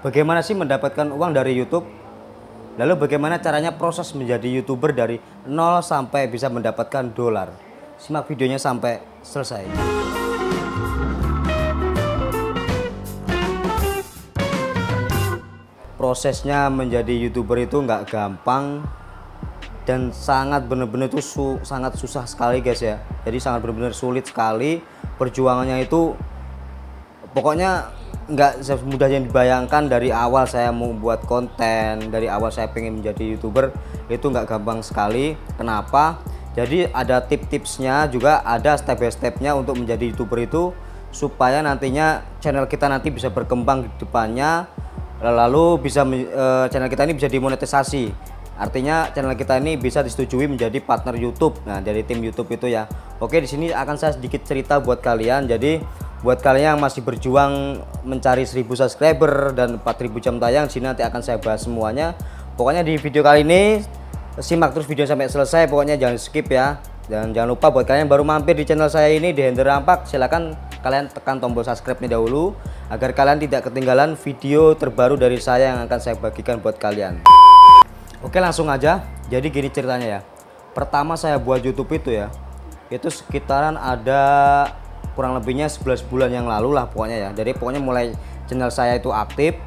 bagaimana sih mendapatkan uang dari YouTube? Lalu bagaimana caranya proses menjadi YouTuber dari nol sampai bisa mendapatkan dolar? Simak videonya sampai selesai. Prosesnya menjadi YouTuber itu nggak gampang dan sangat benar-benar itu sangat susah sekali guys ya. Jadi sangat benar-benar sulit sekali. Perjuangannya itu pokoknya nggak semudah yang dibayangkan. Dari awal saya mau buat konten, dari awal saya pengen menjadi YouTuber, itu nggak gampang sekali. Kenapa? Jadi ada tips-tipsnya juga, ada step by stepnya untuk menjadi YouTuber itu, supaya nantinya channel kita nanti bisa berkembang di depannya, lalu bisa channel kita ini bisa dimonetisasi. Artinya channel kita ini bisa disetujui menjadi partner YouTube. Nah, dari tim YouTube itu ya. Oke, di sini akan saya sedikit cerita buat kalian. Jadi buat kalian yang masih berjuang mencari 1000 subscriber dan 4000 jam tayang, di sini nanti akan saya bahas semuanya. Pokoknya di video kali ini simak terus video sampai selesai, pokoknya jangan skip ya. Dan jangan lupa buat kalian yang baru mampir di channel saya ini di Hendra Rampak, silahkan kalian tekan tombol subscribe-nya dahulu agar kalian tidak ketinggalan video terbaru dari saya yang akan saya bagikan buat kalian. Oke, langsung aja. Jadi gini ceritanya ya. Pertama saya buat YouTube itu ya, itu sekitaran ada kurang lebihnya 11 bulan yang lalu lah pokoknya ya. Jadi pokoknya mulai channel saya itu aktif,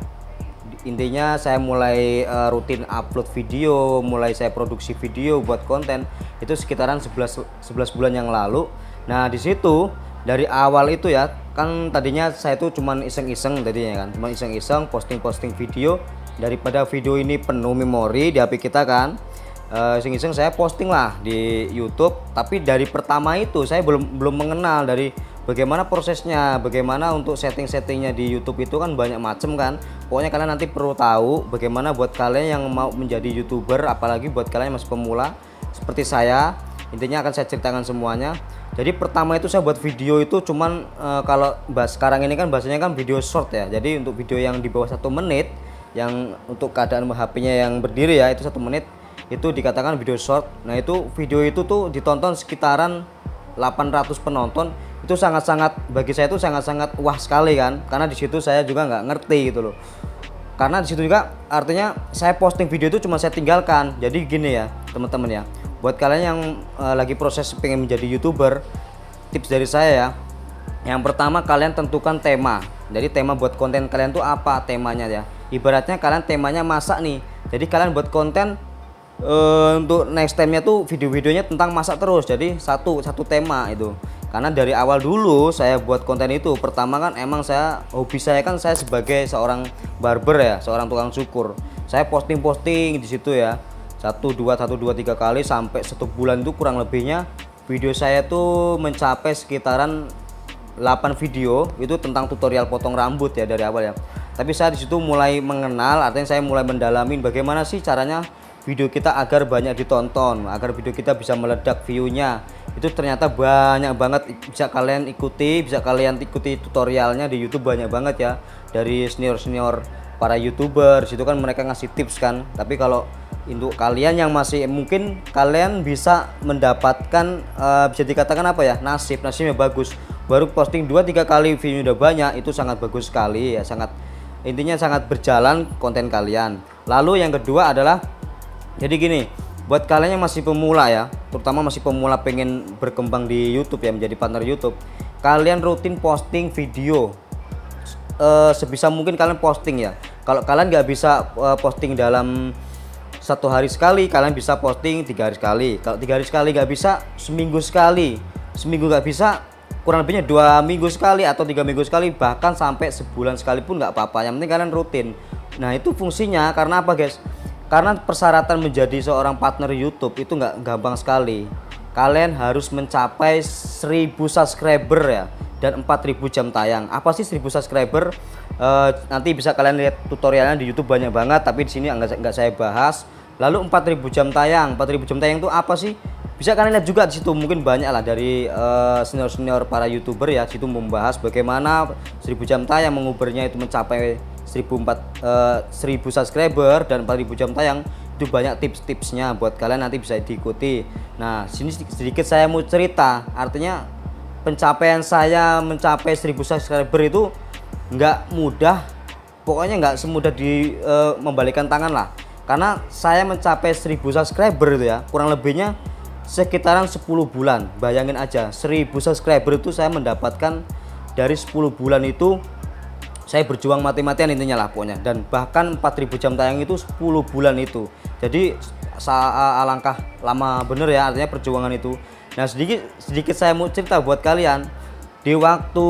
intinya saya mulai rutin upload video, mulai saya produksi video buat konten itu sekitaran 11 bulan yang lalu. Nah, di situ dari awal itu ya, kan tadinya saya tuh cuman iseng-iseng tadinya kan, cuman iseng-iseng posting-posting video, daripada video ini penuh memori di HP kita kan. Iseng-iseng saya posting lah di YouTube. Tapi dari pertama itu saya belum mengenal dari bagaimana prosesnya, bagaimana untuk setting-settingnya di YouTube itu kan banyak macam kan. Pokoknya kalian nanti perlu tahu bagaimana buat kalian yang mau menjadi YouTuber, apalagi buat kalian yang masih pemula seperti saya. Intinya akan saya ceritakan semuanya. Jadi pertama itu saya buat video itu cuman kalau sekarang ini kan bahasanya kan video short ya. Jadi untuk video yang di bawah 1 menit, yang untuk keadaan HP-nya yang berdiri ya, itu 1 menit itu dikatakan video short. Nah, itu video itu tuh ditonton sekitaran 800 penonton. Itu sangat-sangat, bagi saya itu sangat-sangat wah sekali kan, karena di situ saya juga nggak ngerti gitu loh. Karena di situ juga artinya saya posting video itu cuma saya tinggalkan. Jadi gini ya teman-teman ya, buat kalian yang lagi proses pengen menjadi YouTuber, tips dari saya ya, yang pertama kalian tentukan tema. Jadi tema buat konten kalian tuh apa temanya ya. Ibaratnya kalian temanya masak nih, jadi kalian buat konten untuk next time-nya tuh video-videonya tentang masak terus. Jadi satu tema itu. Karena dari awal dulu saya buat konten itu, pertama kan emang hobi saya kan saya sebagai seorang barber ya, seorang tukang cukur. Saya posting-posting di situ ya, 1, 2, 3 kali sampai 1 bulan itu kurang lebihnya video saya tuh mencapai sekitaran 8 video itu tentang tutorial potong rambut ya dari awal ya. Tapi saya di situ mulai mengenal, artinya saya mulai mendalamin bagaimana sih caranya video kita agar banyak ditonton, agar video kita bisa meledak view-nya. Itu ternyata banyak banget, bisa kalian ikuti tutorialnya di YouTube banyak banget ya. Dari senior-senior para YouTuber, situ kan mereka ngasih tips kan. Tapi kalau untuk kalian yang masih mungkin kalian bisa mendapatkan bisa dikatakan apa ya, nasibnya bagus. Baru posting 2-3 kali view udah banyak, itu sangat bagus sekali ya, intinya sangat berjalan konten kalian. Lalu yang kedua adalah, jadi gini, buat kalian yang masih pemula ya, terutama masih pemula pengen berkembang di YouTube ya, menjadi partner YouTube, kalian rutin posting video. Sebisa mungkin kalian posting ya. Kalau kalian nggak bisa posting dalam 1 hari sekali, kalian bisa posting 3 hari sekali. Kalau 3 hari sekali nggak bisa, seminggu sekali. Seminggu nggak bisa, kurang lebihnya 2 minggu sekali atau 3 minggu sekali, bahkan sampai sebulan sekali pun nggak apa-apa. Yang penting kalian rutin. Nah, itu fungsinya karena apa guys? Karena persyaratan menjadi seorang partner YouTube itu nggak gampang sekali. Kalian harus mencapai 1000 subscriber ya, dan 4000 jam tayang. Apa sih 1000 subscriber? Nanti bisa kalian lihat tutorialnya di YouTube banyak banget, tapi di sini nggak saya bahas. Lalu 4000 jam tayang. 4000 jam tayang itu apa sih? Bisa kalian lihat juga di situ, mungkin banyak lah dari senior-senior para YouTuber ya, situ membahas bagaimana 1000 jam tayang mengubernya itu mencapai 1000 subscriber dan 4000 jam tayang. Itu banyak tips-tipsnya buat kalian, nanti bisa diikuti. Nah, sini sedikit saya mau cerita, artinya pencapaian saya mencapai 1000 subscriber itu nggak mudah. pokoknya nggak semudah membalikan tangan lah, karena saya mencapai 1000 subscriber itu ya kurang lebihnya sekitaran 10 bulan. Bayangin aja 1000 subscriber itu saya mendapatkan dari 10 bulan itu, saya berjuang mati-matian intinya lah pokoknya, dan bahkan 4000 jam tayang itu 10 bulan itu. Jadi alangkah lama bener ya artinya perjuangan itu. Nah sedikit saya mau cerita buat kalian. Di waktu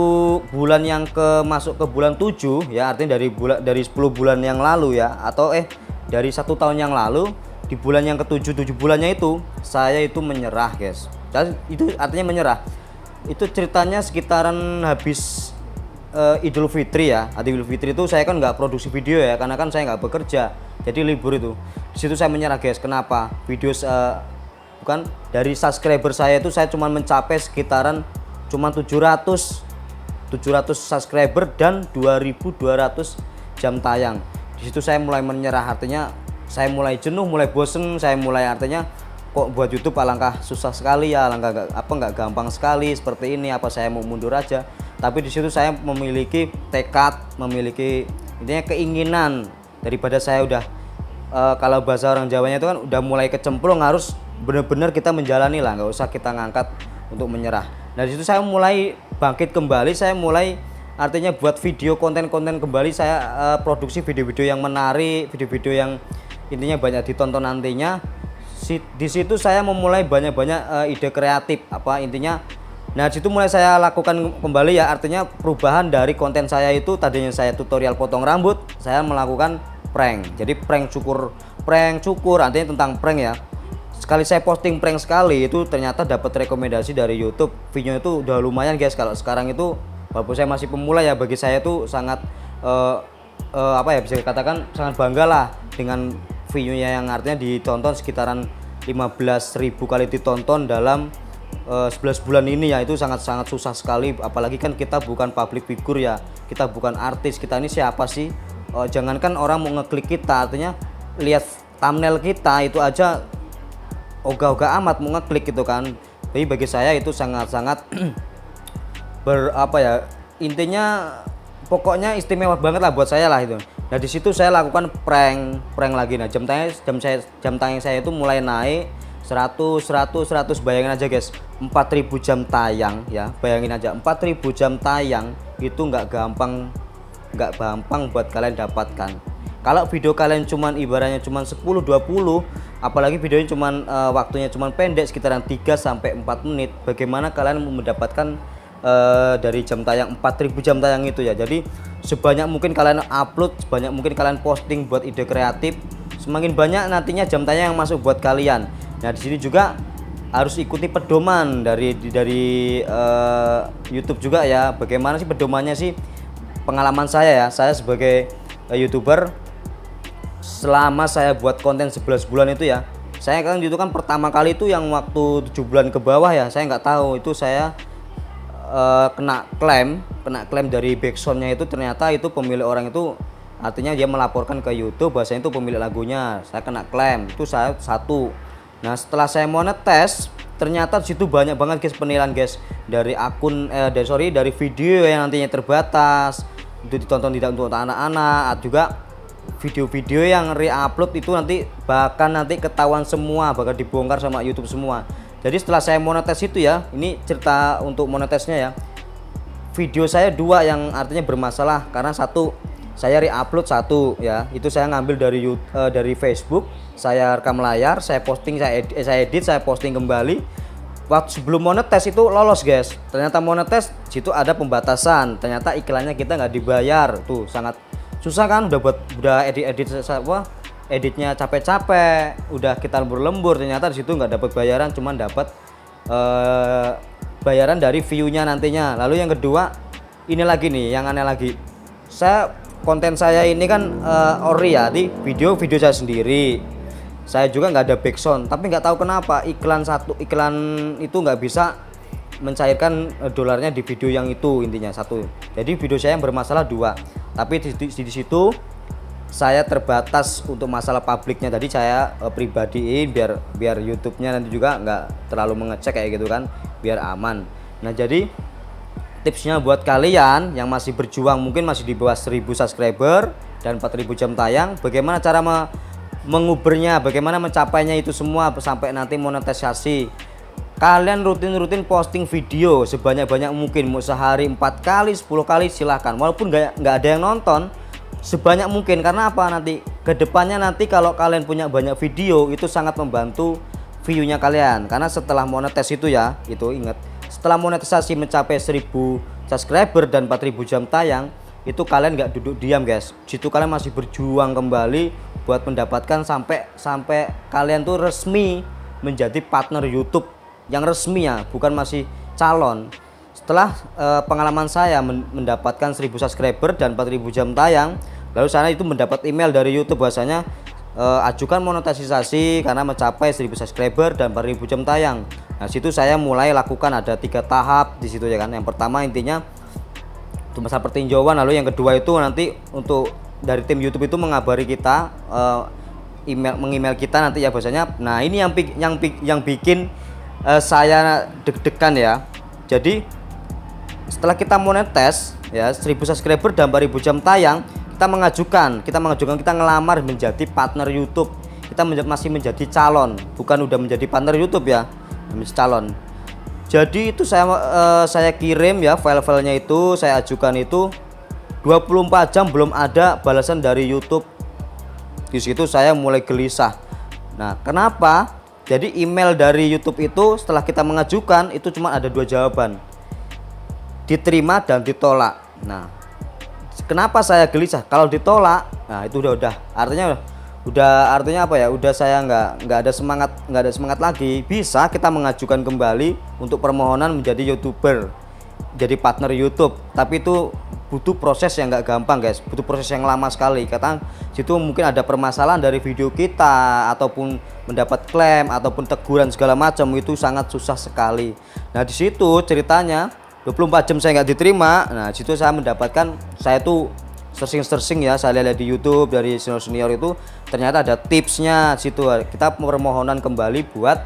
bulan yang masuk ke bulan 7 ya, artinya dari 10 bulan yang lalu ya, atau dari 1 tahun yang lalu, di bulan yang ke-7 7 bulannya itu saya itu menyerah guys. Dan itu artinya menyerah. Itu ceritanya sekitaran habis Idul Fitri ya. Idul Fitri itu saya kan nggak produksi video ya, karena kan saya nggak bekerja, jadi libur itu. Di situ saya menyerah guys. Kenapa? Video bukan dari subscriber saya itu saya cuma mencapai sekitaran cuma 700 subscriber dan 2200 jam tayang. Di situ saya mulai menyerah, artinya saya mulai jenuh, mulai bosen, saya mulai artinya kok buat YouTube alangkah susah sekali ya, alangkah nggak gampang sekali seperti ini, apa saya mau mundur aja. Tapi di situ saya memiliki tekad, memiliki intinya keinginan, daripada saya udah kalau bahasa orang Jawanya itu kan udah mulai kecemplung, harus benar-benar kita menjalani lah, nggak usah kita ngangkat untuk menyerah. Nah di situ saya mulai bangkit kembali, saya mulai artinya buat video konten-konten kembali, saya produksi video-video yang menarik, video-video yang intinya banyak ditonton nantinya. Di situ saya memulai banyak-banyak ide kreatif apa intinya. Nah situ mulai saya lakukan kembali ya, artinya perubahan dari konten saya itu tadinya saya tutorial potong rambut, saya melakukan prank. Jadi prank cukur artinya tentang prank ya. Sekali saya posting prank sekali itu ternyata dapat rekomendasi dari YouTube. Videonya itu udah lumayan guys. Kalau sekarang itu walaupun saya masih pemula ya, bagi saya itu sangat apa ya, bisa dikatakan sangat bangga lah dengan videonya yang artinya ditonton sekitaran 15.000 kali ditonton dalam 11 bulan ini ya. Itu sangat-sangat susah sekali, apalagi kan kita bukan public figure ya, kita bukan artis, kita ini siapa sih? Jangankan orang mau ngeklik kita, artinya lihat thumbnail kita itu aja ogah-ogah amat mau ngeklik gitu kan. Jadi bagi saya itu sangat-sangat apa ya, intinya pokoknya istimewa banget lah buat saya lah itu. Nah di situ saya lakukan prank lagi. Nah jam tayang saya itu mulai naik 100. Bayangin aja guys, 4000 jam tayang ya, bayangin aja 4000 jam tayang itu nggak gampang buat kalian dapatkan. Kalau video kalian cuman ibaratnya cuman 10-20, apalagi videonya cuman waktunya cuman pendek sekitaran 3-4 menit, bagaimana kalian mendapatkan dari jam tayang 4000 jam tayang itu ya. Jadi sebanyak mungkin kalian upload, sebanyak mungkin kalian posting buat ide kreatif, semakin banyak nantinya jam tayang yang masuk buat kalian. Nah di sini juga harus ikuti pedoman dari YouTube juga ya. Bagaimana sih pedomannya sih? Pengalaman saya ya, saya sebagai YouTuber selama saya buat konten 11 bulan itu ya, saya kan itu kan pertama kali itu yang waktu 7 bulan ke bawah ya, saya nggak tahu itu saya kena klaim dari backsoundnya itu, ternyata itu pemilik orang itu artinya dia melaporkan ke YouTube bahwasanya itu pemilik lagunya, saya kena klaim itu saya satu. Nah setelah saya monetes ternyata disitu banyak banget guys penilaian guys, dari akun dari video yang nantinya terbatas itu ditonton tidak untuk anak-anak, juga video-video yang re-upload itu bahkan nanti ketahuan semua, bakal dibongkar sama YouTube semua. Jadi setelah saya monetes itu ya, ini cerita untuk monetesnya ya, video saya 2 yang artinya bermasalah karena satu saya re-upload, satu ya itu saya ngambil dari Facebook, saya rekam layar, saya posting, saya edit, saya posting kembali. Waktu sebelum monetes itu lolos guys, ternyata monetes situ ada pembatasan, ternyata iklannya kita nggak dibayar, tuh sangat susah kan, udah editnya capek-capek, udah kita lembur-lembur, ternyata di situ nggak dapat bayaran, cuman dapat bayaran dari view-nya nantinya. Lalu yang kedua ini lagi nih yang aneh lagi, konten saya ini kan ori ya, di video saya sendiri, saya juga nggak ada backsound, tapi nggak tahu kenapa iklan itu nggak bisa mencairkan dolarnya di video yang itu, intinya satu. Jadi video saya yang bermasalah 2, tapi di situ saya terbatas untuk masalah publiknya. Tadi saya pribadiin biar YouTube-nya nanti juga nggak terlalu mengecek kayak gitu kan, biar aman. Nah jadi tipsnya buat kalian yang masih berjuang, mungkin masih di bawah 1000 subscriber, dan 4000 jam tayang. Bagaimana cara mengubernya, bagaimana mencapainya itu semua sampai nanti monetisasi. Kalian rutin-rutin posting video sebanyak-banyak mungkin, mau sehari 4 kali 10 kali silahkan, walaupun nggak ada yang nonton, sebanyak mungkin. Karena apa, nanti kedepannya nanti kalau kalian punya banyak video itu sangat membantu view-nya kalian. Karena setelah monetis itu ya, itu ingat, setelah monetisasi mencapai 1000 subscriber dan 4000 jam tayang, itu kalian nggak duduk diam guys. Situ kalian masih berjuang kembali buat mendapatkan sampai kalian tuh resmi menjadi partner YouTube yang resmi ya, bukan masih calon. Setelah pengalaman saya mendapatkan 1000 subscriber dan 4000 jam tayang, lalu saya itu mendapat email dari YouTube bahwasanya ajukan monetisasi karena mencapai 1000 subscriber dan 4000 jam tayang. Nah, situ saya mulai lakukan, ada 3 tahap di situ ya kan. Yang pertama intinya itu masa pertinjauan, lalu yang kedua itu nanti untuk dari tim YouTube itu mengabari kita, mengimail kita nanti ya bahwasanya. Nah, ini yang bikin saya deg-degan ya. Jadi setelah kita monetes ya 1000 subscriber dan 4000 jam tayang, kita ngelamar menjadi partner YouTube. Kita masih menjadi calon, bukan udah menjadi partner YouTube ya, menjadi calon. Jadi itu saya kirim ya file-filenya, itu saya ajukan, itu 24 jam belum ada balasan dari YouTube. Di situ saya mulai gelisah. Nah, kenapa? Jadi email dari YouTube itu setelah kita mengajukan itu cuma ada 2 jawaban, diterima dan ditolak. Nah, kenapa saya gelisah? Kalau ditolak, nah itu udah artinya apa ya? Udah saya nggak ada semangat lagi. Bisa kita mengajukan kembali untuk permohonan menjadi YouTuber, jadi partner YouTube. Tapi itu butuh proses yang nggak gampang guys, butuh proses yang lama sekali. Kata situ mungkin ada permasalahan dari video kita, ataupun mendapat klaim ataupun teguran segala macam, itu sangat susah sekali. Nah, di situ ceritanya 24 jam saya nggak diterima. Nah, situ saya mendapatkan, saya tuh searching ya, saya lihat di YouTube dari senior itu ternyata ada tipsnya. Situ kita permohonan kembali buat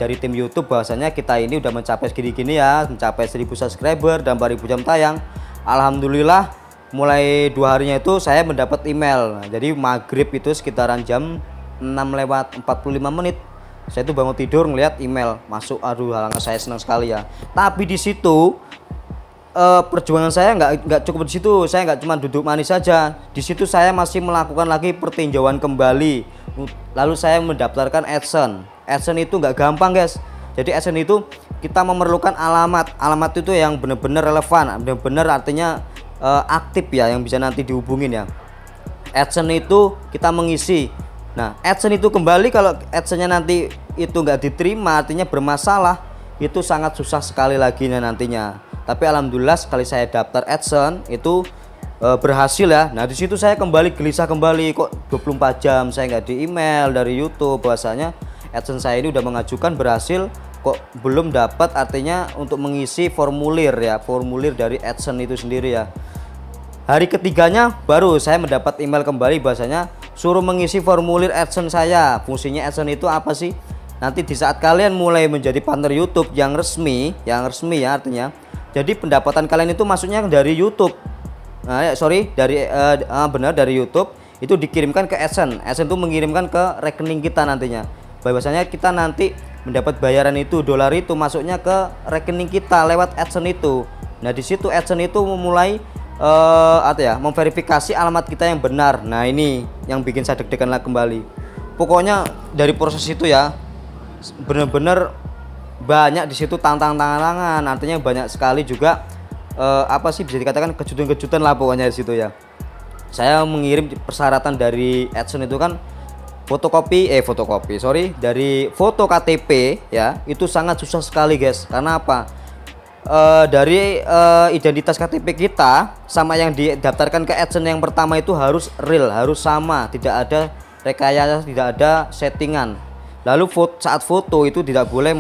dari tim YouTube bahwasanya kita ini udah mencapai segini-gini ya, mencapai 1000 subscriber dan 4000 jam tayang. Alhamdulillah mulai 2 harinya itu saya mendapat email. Nah, jadi maghrib itu sekitaran jam 6:45 saya tuh bangun tidur ngeliat email masuk. Aduh, halangan, saya senang sekali ya. Tapi di situ perjuangan saya nggak cukup di situ. Saya nggak cuma duduk manis saja. Di situ saya masih melakukan lagi pertinjauan kembali. Lalu saya mendaftarkan AdSense. AdSense itu nggak gampang guys. Jadi AdSense itu kita memerlukan alamat itu yang benar-benar relevan, benar-benar artinya aktif ya, yang bisa nanti dihubungin ya. AdSense itu kita mengisi. Nah, AdSense itu kembali kalau AdSense-nya nanti itu nggak diterima, artinya bermasalah, itu sangat susah sekali lagi nantinya. Tapi alhamdulillah sekali saya daftar AdSense itu berhasil ya. Nah, di situ saya kembali gelisah kembali, kok 24 jam saya nggak di email dari YouTube bahwasanya AdSense saya ini udah mengajukan, berhasil, kok belum dapat, artinya untuk mengisi formulir ya, formulir dari AdSense itu sendiri ya. Hari ketiganya baru saya mendapat email kembali bahwasanya suruh mengisi formulir AdSense saya. Fungsinya AdSense itu apa sih? Nanti di saat kalian mulai menjadi partner YouTube yang resmi ya, artinya jadi pendapatan kalian itu masuknya dari YouTube. Nah, dari YouTube itu dikirimkan ke AdSense. AdSense itu mengirimkan ke rekening kita nantinya. Bahwasanya kita nanti mendapat bayaran itu, dolar itu masuknya ke rekening kita lewat AdSense itu. Nah, di situ AdSense itu memulai memverifikasi alamat kita yang benar. Nah, ini yang bikin saya deg-degan lagi kembali. Pokoknya dari proses itu ya benar-benar banyak di situ tantangan, artinya banyak sekali juga bisa dikatakan kejutan-kejutan lah pokoknya di situ ya. Saya mengirim persyaratan dari AdSense itu kan dari foto KTP ya, itu sangat susah sekali guys. Karena apa? Dari identitas KTP kita sama yang didaftarkan ke AdSense yang pertama itu harus real, harus sama, tidak ada rekayasa, tidak ada settingan. Lalu saat foto itu tidak boleh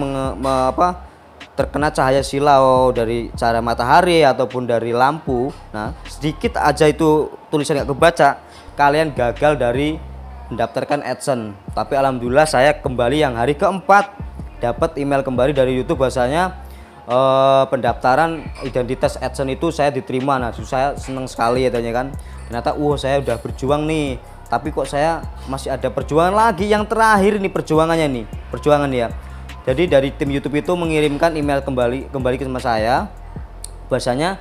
terkena cahaya silau dari cahaya matahari ataupun dari lampu. Nah, sedikit aja itu tulisan nggak kebaca, kalian gagal dari mendaftarkan AdSense. Tapi alhamdulillah saya kembali yang hari keempat dapat email kembali dari YouTube bahwasanya pendaftaran identitas AdSense itu saya diterima. Nah, saya senang sekali ya kan. ternyata saya udah berjuang nih, tapi kok saya masih ada perjuangan lagi. Yang terakhir nih perjuangan ya. Jadi dari tim YouTube itu mengirimkan email kembali ke saya, bahwasanya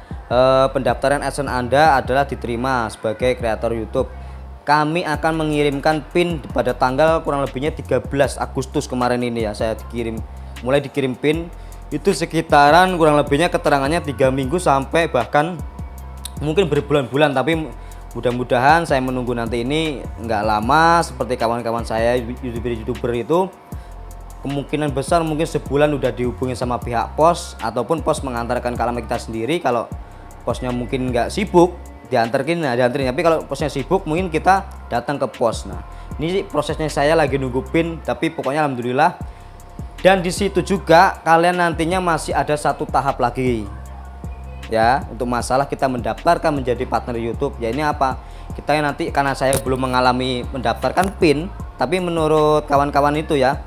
pendaftaran AdSense Anda adalah diterima sebagai kreator YouTube. Kami akan mengirimkan PIN pada tanggal kurang lebihnya 13 Agustus kemarin ini ya. Saya mulai dikirim PIN itu sekitaran kurang lebihnya keterangannya 3 minggu sampai bahkan mungkin berbulan-bulan, tapi mudah-mudahan saya menunggu nanti ini nggak lama seperti kawan-kawan saya youtuber itu. Kemungkinan besar mungkin sebulan udah dihubungi sama pihak pos, ataupun pos mengantarkan ke alamat kita sendiri. Kalau posnya mungkin nggak sibuk dianterin, tapi kalau posnya sibuk mungkin kita datang ke pos. Nah ini prosesnya saya lagi nunggu PIN, tapi pokoknya alhamdulillah. Dan di situ juga kalian nantinya masih ada satu tahap lagi ya, untuk masalah kita mendaftarkan menjadi partner YouTube. Ya ini apa, kita nanti karena saya belum mengalami mendaftarkan PIN, tapi menurut kawan-kawan itu ya,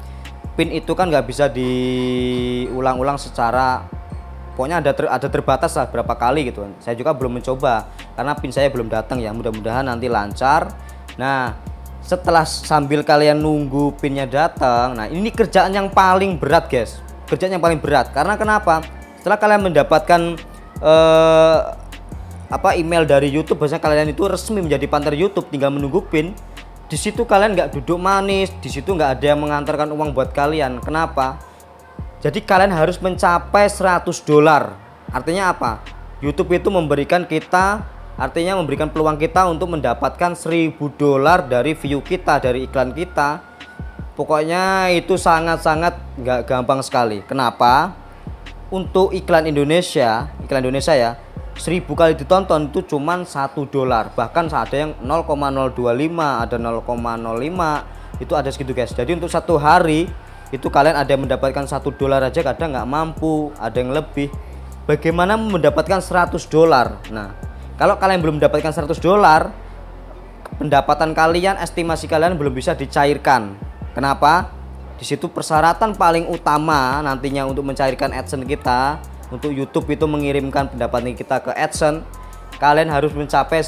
PIN itu kan nggak bisa diulang-ulang secara, pokoknya ada terbatas lah berapa kali gitu. Saya juga belum mencoba karena PIN saya belum datang ya, mudah-mudahan nanti lancar. Nah setelah sambil kalian nunggu PIN-nya datang, nah ini kerjaan yang paling berat guys, kerjaan yang paling berat. Karena kenapa? Setelah kalian mendapatkan email dari YouTube, biasanya kalian itu resmi menjadi partner YouTube, tinggal menunggu PIN. Di situ kalian nggak duduk manis, di situ nggak ada yang mengantarkan uang buat kalian. Kenapa? Jadi kalian harus mencapai $100. Artinya apa? YouTube itu memberikan peluang kita untuk mendapatkan $1000 dari view kita, dari iklan kita. Pokoknya itu sangat-sangat nggak gampang sekali. Kenapa? Untuk iklan Indonesia ya, 1000 kali ditonton itu cuman $1, bahkan ada yang 0,025, ada 0,05, itu ada segitu guys. Jadi untuk satu hari itu kalian ada yang mendapatkan $1 aja kadang nggak mampu, ada yang lebih. Bagaimana mendapatkan $100? Nah kalau kalian belum mendapatkan $100, pendapatan kalian, estimasi kalian belum bisa dicairkan. Kenapa? Di situ persyaratan paling utama nantinya untuk mencairkan AdSense kita, untuk YouTube itu mengirimkan pendapatan kita ke AdSense, kalian harus mencapai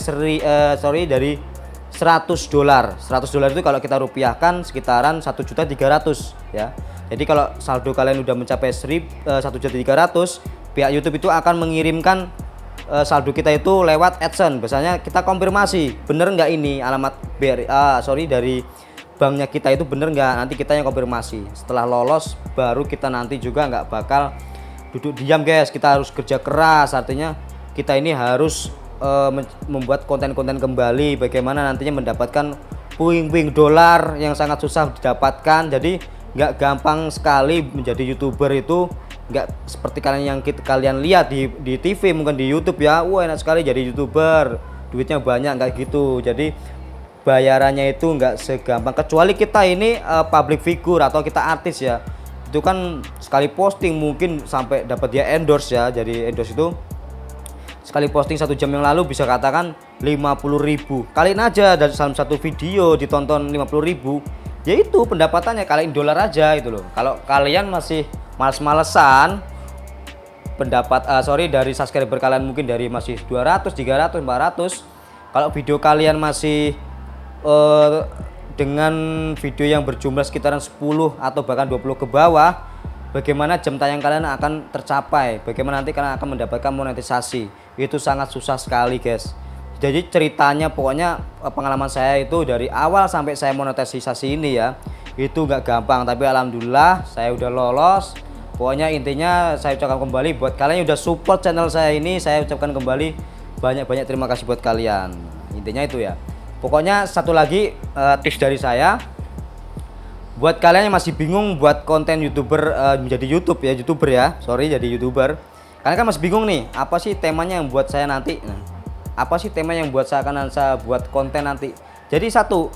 dari $100. $100 itu kalau kita rupiahkan sekitaran 1.300.000 ya. Jadi kalau saldo kalian udah mencapai 1.300.000, pihak YouTube itu akan mengirimkan saldo kita itu lewat AdSense. Biasanya kita konfirmasi bener nggak ini alamat dari banknya kita itu bener nggak, nanti kita yang konfirmasi. Setelah lolos baru kita nanti juga nggak bakal duduk diam guys, kita harus kerja keras. Artinya kita ini harus membuat konten-konten kembali, bagaimana nantinya mendapatkan puing-puing dolar yang sangat susah didapatkan. Jadi nggak gampang sekali menjadi YouTuber itu, nggak seperti kalian lihat di TV, mungkin di YouTube ya, wah enak sekali jadi YouTuber, duitnya banyak, nggak gitu. Jadi bayarannya itu nggak segampang, kecuali kita ini public figure atau kita artis ya, itu kan sekali posting mungkin sampai dapat dia endorse ya. Jadi endorse itu sekali posting 1 jam yang lalu bisa katakan 50.000. Kalian aja dari dalam satu video ditonton 50.000, ya itu pendapatannya kalian dolar aja itu loh. Kalau kalian masih males-malesan, dari subscriber kalian mungkin dari masih 200, 300, 400, kalau video kalian masih dengan video yang berjumlah sekitaran 10 atau bahkan 20 ke bawah, bagaimana jam tayang kalian akan tercapai, bagaimana nanti kalian akan mendapatkan monetisasi, itu sangat susah sekali guys. Jadi ceritanya pokoknya pengalaman saya itu dari awal sampai saya monetisasi ini ya, itu nggak gampang, tapi alhamdulillah saya udah lolos. Pokoknya intinya saya ucapkan kembali buat kalian yang udah support channel saya ini, saya ucapkan kembali banyak-banyak terima kasih buat kalian. Intinya itu ya. Pokoknya satu lagi tips dari saya buat kalian yang masih bingung buat konten menjadi YouTuber ya, jadi YouTuber. Kalian kan masih bingung nih, apa sih temanya yang buat saya nanti? Nah, apa sih tema yang buat saya buat konten nanti? Jadi satu,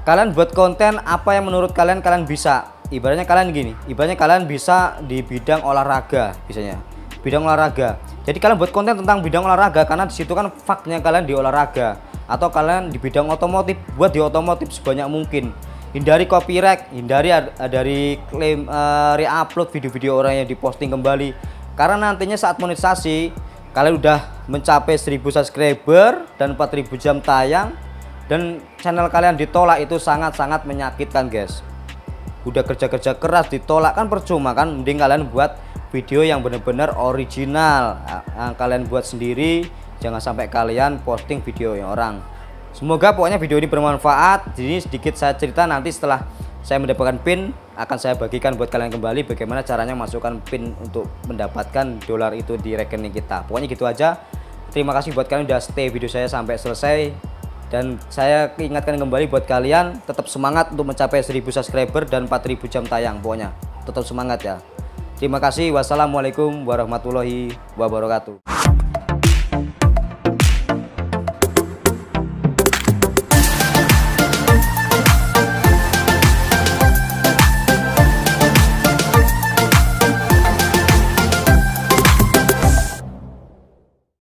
kalian buat konten apa yang menurut kalian bisa. Ibaratnya kalian bisa di bidang olahraga, misalnya bidang olahraga. Jadi kalian buat konten tentang bidang olahraga karena di situ kan faknya kalian di olahraga. Atau kalian di bidang otomotif, buat di otomotif sebanyak mungkin. Hindari copyright, hindari dari klaim re-upload video-video orang yang diposting kembali. Karena nantinya saat monetisasi kalian udah mencapai 1000 subscriber dan 4000 jam tayang dan channel kalian ditolak, itu sangat-sangat menyakitkan guys. Udah kerja-kerja keras ditolak kan percuma kan. Mending kalian buat video yang bener-bener original, yang kalian buat sendiri. Jangan sampai kalian posting video yang orang. Semoga pokoknya video ini bermanfaat. Jadi sedikit saya cerita, nanti setelah saya mendapatkan pin akan saya bagikan buat kalian kembali bagaimana caranya masukkan pin untuk mendapatkan dolar itu di rekening kita. Pokoknya gitu aja. Terima kasih buat kalian udah stay video saya sampai selesai. Dan saya ingatkan kembali buat kalian tetap semangat untuk mencapai 1000 subscriber dan 4000 jam tayang. Pokoknya tetap semangat ya. Terima kasih. Wassalamualaikum warahmatullahi wabarakatuh.